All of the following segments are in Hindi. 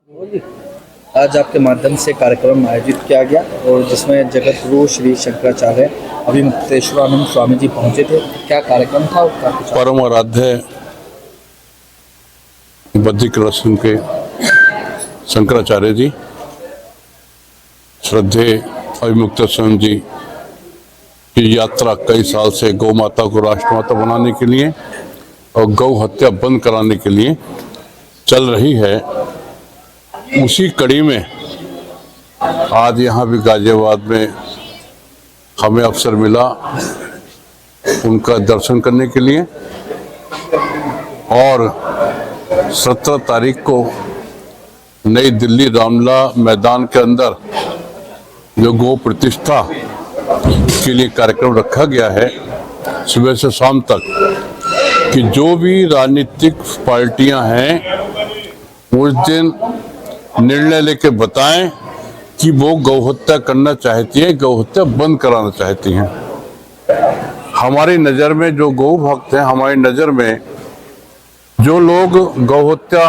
आज आपके माध्यम से कार्यक्रम आयोजित किया गया और जिसमें जगत गुरु श्री शंकराचार्य अभिमुक्तेश्वरानंद स्वामी जी पहुंचे थे। क्या कार्यक्रम था? परम आराध्य बद्रिक रसम के शंकराचार्य जी, श्रद्धेय अभिमुक्तेश्वर जी की यात्रा कई साल से गौ माता को राष्ट्रमाता बनाने के लिए और गौ हत्या बंद कराने के लिए चल रही है। उसी कड़ी में आज यहाँ भी गाजियाबाद में हमें अवसर मिला उनका दर्शन करने के लिए और 17 तारीख को नई दिल्ली रामलीला मैदान के अंदर जो गौ प्रतिष्ठा के लिए कार्यक्रम रखा गया है सुबह से शाम तक, कि जो भी राजनीतिक पार्टियां हैं उस दिन निर्णय लेके बताएं कि वो गौ हत्या करना चाहती है, गौ हत्या बंद कराना चाहती हैं। हमारी नज़र में जो गौ भक्त हैं, हमारी नज़र में जो लोग गौ हत्या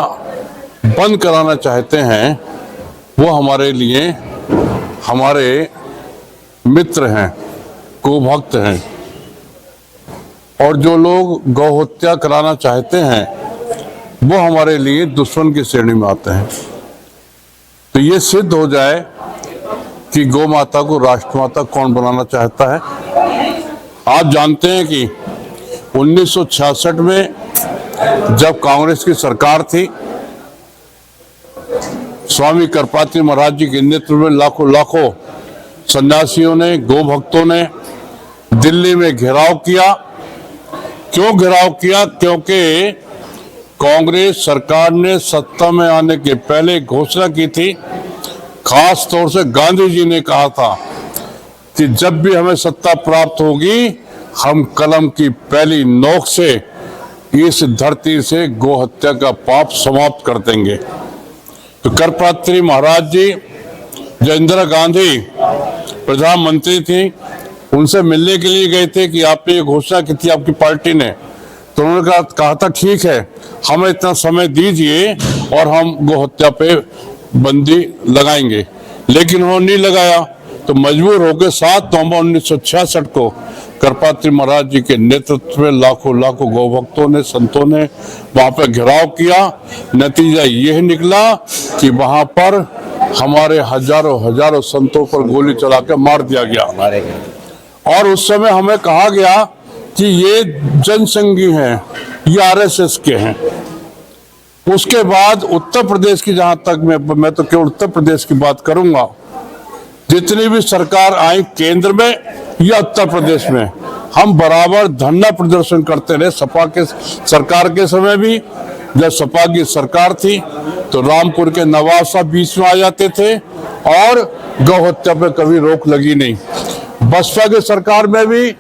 बंद कराना चाहते हैं वो हमारे लिए हमारे मित्र हैं, गौ भक्त हैं, और जो लोग गौ हत्या कराना चाहते हैं वो हमारे लिए दुश्मन की श्रेणी में आते हैं। तो ये सिद्ध हो जाए कि गौ माता को राष्ट्रमाता कौन बनाना चाहता है। आप जानते हैं कि 1966 में जब कांग्रेस की सरकार थी, स्वामी करपात्री महाराज जी के नेतृत्व में लाखों सन्यासियों ने, गौ भक्तों ने दिल्ली में घेराव किया। क्यों घेराव किया? क्योंकि कांग्रेस सरकार ने सत्ता में आने के पहले घोषणा की थी, खास तौर से गांधी जी ने कहा था कि जब भी हमें सत्ता प्राप्त होगी हम कलम की पहली नोक से इस धरती से गौ हत्या का पाप समाप्त कर देंगे। तो करपात्री महाराज जी, जो इंदिरा गांधी प्रधानमंत्री थी, उनसे मिलने के लिए गए थे कि आपने ये घोषणा की थी आपकी पार्टी ने, तो उन्होंने कहा था ठीक है, हमें इतना समय दीजिए और हम गौ हत्या पे बंदी लगाएंगे। लेकिन उन्होंने नहीं लगाया, तो मजबूर होकर 7 नवंबर 1966 को करपात्री महाराज जी के नेतृत्व में लाखों गौ भक्तों ने, संतों ने वहां पर घेराव किया। नतीजा यह निकला कि वहां पर हमारे हजारों संतों पर गोली चला के मार दिया गया। और उस समय हमें कहा गया कि ये जनसंघी हैं, ये आरएसएस के हैं। उसके बाद उत्तर प्रदेश की, जहां तक मैं तो केवल उत्तर प्रदेश की बात करूंगा, जितनी भी सरकार आई केंद्र में या उत्तर प्रदेश में, हम बराबर धरना प्रदर्शन करते रहे। सपा के सरकार के समय भी, जब सपा की सरकार थी तो रामपुर के नवाब साहब बीच में आ जाते थे और गौ हत्या पे कभी रोक लगी नहीं। बसपा की सरकार में भी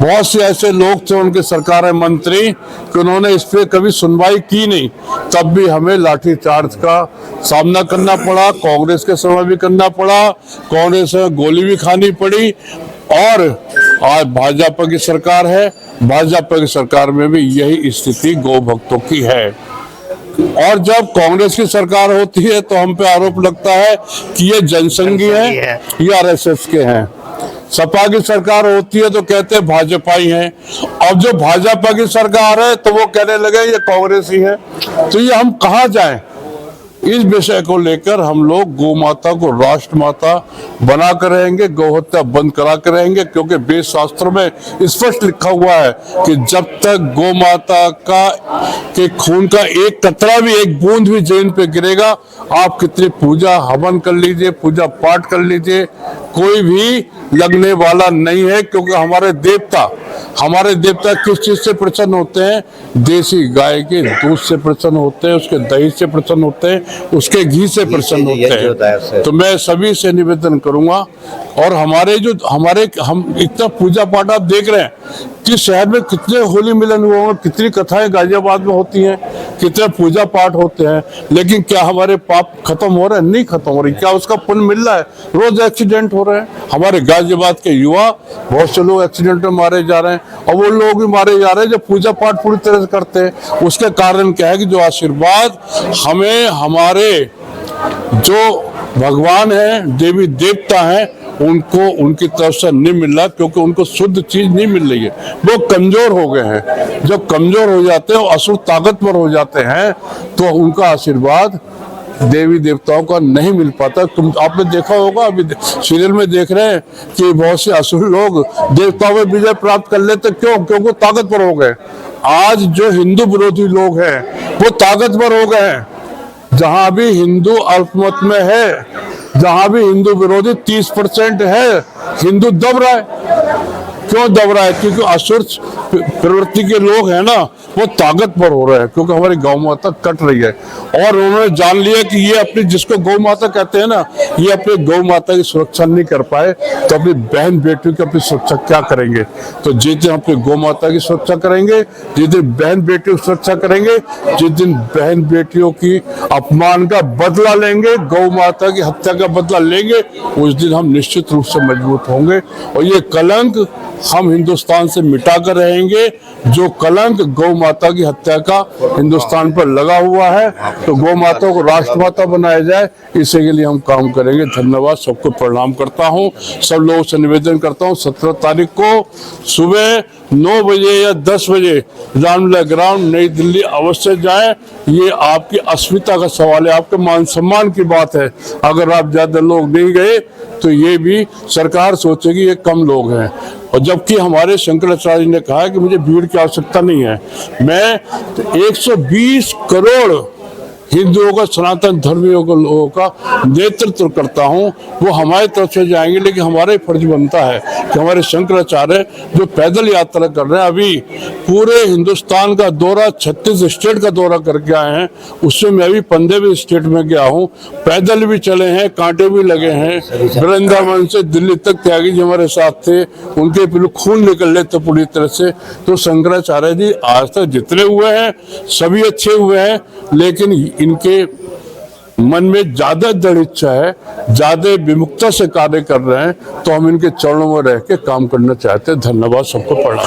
बहुत से ऐसे लोग थे, उनके सरकार में मंत्री, कि उन्होंने इस पे कभी सुनवाई की नहीं। तब भी हमें लाठीचार्ज का सामना करना पड़ा, कांग्रेस के समय भी करना पड़ा, कांग्रेस में गोली भी खानी पड़ी। और आज भाजपा की सरकार है, भाजपा की सरकार में भी यही स्थिति गौ भक्तों की है। और जब कांग्रेस की सरकार होती है तो हम पे आरोप लगता है कि ये जनसंघी है, ये आरएसएस के हैं। सपा की सरकार होती है तो कहते हैं भाजपाई हैं। अब जो भाजपा की सरकार है तो वो कहने लगे ये कांग्रेस ही है। तो ये हम कहाँ जाएं? इस विषय को लेकर हम लोग गौ माता को राष्ट्रमाता बना कर रहेंगे, गौ हत्या बंद करा कर रहेंगे, क्योंकि वेद शास्त्रों में स्पष्ट लिखा हुआ है कि जब तक गौ माता के खून का एक कतरा भी, एक बूंद भी जमीन पे गिरेगा, आप कितनी पूजा हवन कर लीजिए, पूजा पाठ कर लीजिए, कोई भी लगने वाला नहीं है। क्योंकि हमारे देवता किस चीज से प्रसन्न होते हैं? देसी गाय के दूध से प्रसन्न होते हैं, उसके दही से प्रसन्न होते हैं, उसके घी से प्रसन्न होते हैं। तो मैं सभी से निवेदन करूंगा, और हम इतना पूजा पाठ आप देख रहे हैं, कि शहर में कितने होली मिलन हुए हैं, कितनी कथाएं गाजियाबाद में होती हैं, कितने पूजा पाठ होते हैं, लेकिन क्या हमारे पाप खत्म हो रहे हैं? नहीं खत्म हो रही। क्या उसका पुण्य मिल रहा है? रोज एक्सीडेंट हो रहे हैं। हमारे गाजियाबाद के युवा, बहुत से लोग एक्सीडेंट में मारे जा रहे हैं, और वो लोग भी मारे जा रहे हैं जो पूजा पाठ पूरी तरह से करते हैं। उसके कारण क्या है कि जो आशीर्वाद हमें हमारे जो भगवान है, देवी देवता हैं, उनको उनकी तरफ से नहीं मिल रहा, क्योंकि उनको शुद्ध चीज नहीं मिल रही है। वो कमजोर हो गए हैं। जब कमजोर हो जाते हैं और असुर ताकतवर हो जाते हैं, तो उनका आशीर्वाद देवी देवताओं का नहीं मिल पाता। तुम आपने देखा होगा, अभी सीरियल में देख रहे हैं कि बहुत से असुर लोग देवताओं में विजय प्राप्त कर लेते। क्यों? क्योंकि ताकतवर हो गए। आज जो हिंदू विरोधी लोग हैं वो ताकतवर हो गए हैं। जहां भी हिंदू अल्पमत में है, जहां भी हिंदू विरोधी 30% है, हिंदू दब रहा है। क्यों दब रहा है? क्योंकि असुर प्रवृत्ति के लोग हैं ना, वो ताकतवर हो रहे हैं, क्योंकि हमारी गौ माता कट रही है। और उन्होंने जान लिया कि ये अपनी, जिसको गौ माता कहते हैं ना, ये अपनी गौ माता की सुरक्षा नहीं कर पाए, तो अपनी बहन बेटियों की अपनी सुरक्षा क्या करेंगे? तो जिस दिन अपनी गौ माता की सुरक्षा करेंगे, जिस दिन बहन बेटियों की सुरक्षा करेंगे, जिस दिन बहन बेटियों की अपमान का बदला लेंगे, गौ माता की हत्या का बदला लेंगे, उस दिन हम निश्चित रूप से मजबूत होंगे। और ये कलंक हम हिंदुस्तान से मिटा कर रहेंगे। जो कलंक गौ माता की हत्या का हिंदुस्तान पर लगा हुआ है, तो गौ माता को राष्ट्रमाता बनाया जाए, इसी के लिए हम काम करेंगे। धन्यवाद, सबको प्रणाम करता हूँ। सब लोगों से निवेदन करता हूँ, 17 तारीख को सुबह 9 बजे या 10 बजे रामलीला ग्राउंड नई दिल्ली अवश्य जाएं। ये आपकी अस्मिता का सवाल है, आपके मान सम्मान की बात है। अगर आप ज्यादा लोग नहीं गए तो ये भी सरकार सोचेगी ये कम लोग हैं। और जबकि हमारे शंकराचार्य ने कहा है कि मुझे भीड़ की आवश्यकता नहीं है। मैं 120 करोड़ हिंदुओं का, सनातन धर्मियों को, लोगों का नेतृत्व करता हूं। वो हमारी तरफ से जाएंगे, लेकिन हमारा फर्ज बनता है कि हमारे शंकराचार्य जो पैदल यात्रा कर रहे हैं, अभी पूरे हिंदुस्तान का दौरा, 36 स्टेट का दौरा करके आए हैं। उसमें मैं भी 15वें स्टेट में गया हूं। पैदल भी चले हैं, कांटे भी लगे हैं। वृंदावन से दिल्ली तक त्यागी जी हमारे साथ थे, उनके बिल्कुल खून निकल रहे थे पूरी तरह से। तो शंकराचार्य जी आज तक जितने हुए हैं सभी अच्छे हुए हैं, लेकिन इनके मन में ज्यादा दृढ़ इच्छा है, ज्यादा विमुखता से कार्य कर रहे हैं, तो हम इनके चरणों में रह के काम करना चाहते हैं। धन्यवाद, सबको प्रणाम।